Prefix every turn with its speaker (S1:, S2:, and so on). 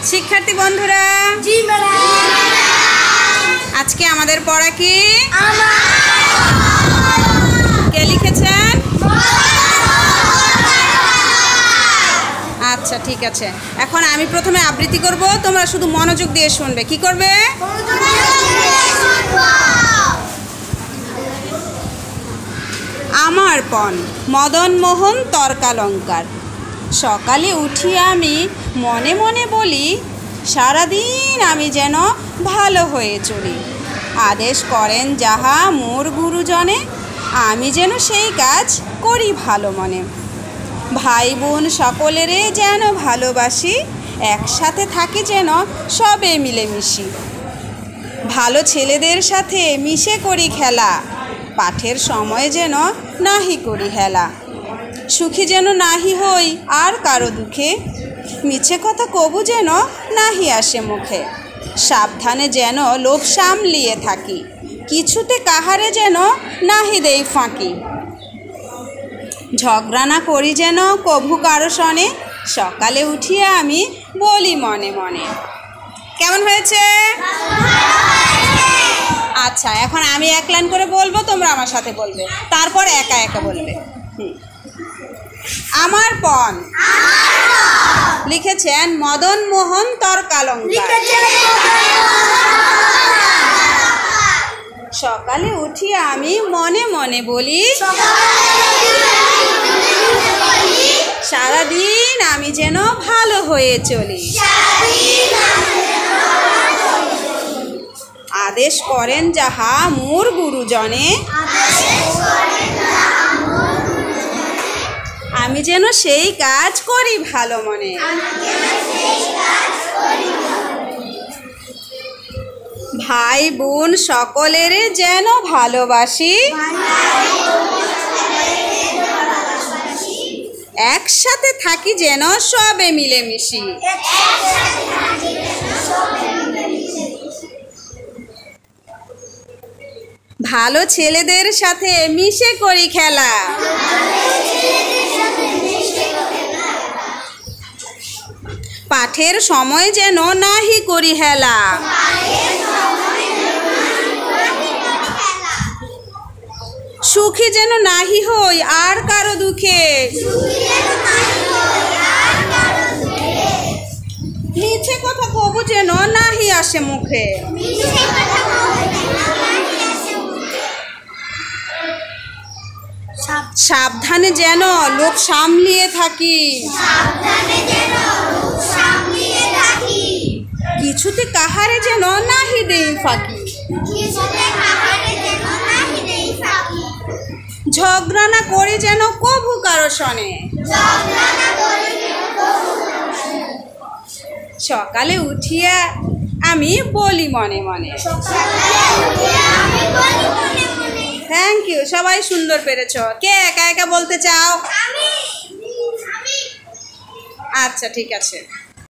S1: শিক্ষার্থী বন্ধুরা,
S2: জি ম্যাডাম।
S1: আজকে আমাদের পড়া কি? কে লিখেছেন? আচ্ছা, ঠিক আছে। এখন আমি প্রথমে আবৃত্তি করব, তোমরা শুধু মনোযোগ দিয়ে শুনবে। কি করবে? আমার পণ মদন মোহন তর্কালঙ্কার। সকালে উঠি আমি মনে মনে বলি, সারাদিন আমি যেন ভালো হয়ে চলি। আদেশ করেন যাহা মোর গুরুজনে, আমি যেন সেই কাজ করি ভালো মনে। ভাই বোন সকলেরে যেন ভালোবাসি, একসাথে থাকি যেন সবে মিলেমিশি। ভালো ছেলেদের সাথে মিশে করি খেলা, পাঠের সময় যেন নাহি করি হেলা। সুখী যেন নাহি হই আর কারো দুঃখে, মিছে কথা কবু যেন নাহি আসে মুখে। সাবধানে যেন লোভ সামলিয়ে থাকি, কিছুতে কাহারে যেন নাহি দেই ফাঁকি। ঝগড়া না করি যেন কভু কারো সনে, সকালে উঠিয়ে আমি বলি মনে মনে। কেমন হয়েছে? আচ্ছা, এখন আমি এক লাইন করে বলবো, তোমরা আমার সাথে বলবে, তারপর একা একা বলবে। আমার পণ লিখেছেন মদন মোহন তর্কালঙ্কার। সকালে উঠি আমি মনে মনে বলি, সারাদিন আমি যেন ভালো হয়ে চলি। আদেশ করেন যাহা মোর গুরুজনে, আমি যেন সেই কাজ করি ভালো মনে। ভাই বোন সকলের যেন ভালোবাসি, একসাথে থাকি যেন সবে মিলেমিশি। ভালো ছেলেদের সাথে মিশে করি খেলা, পাঠের সময় যেন নাহি করি হেলা। সুখী যেন নাহি হই আর কারো দুঃখে, মিছে কথা কবু যেন নাহি আসে মুখে। সাবধানে যেন লোক সামলিয়ে থাকি, কিছুতে কাহারে যেন নাহি দেই ফাঁকি। ঝগড়া না করি যেন কভু কারো সনে, সকালে উঠিয়া আমি বলি মনে মনে। থ্যাংক ইউ, সবাই সুন্দর পেরেছ। কে একা একা বলতে চাও? আচ্ছা, ঠিক আছে।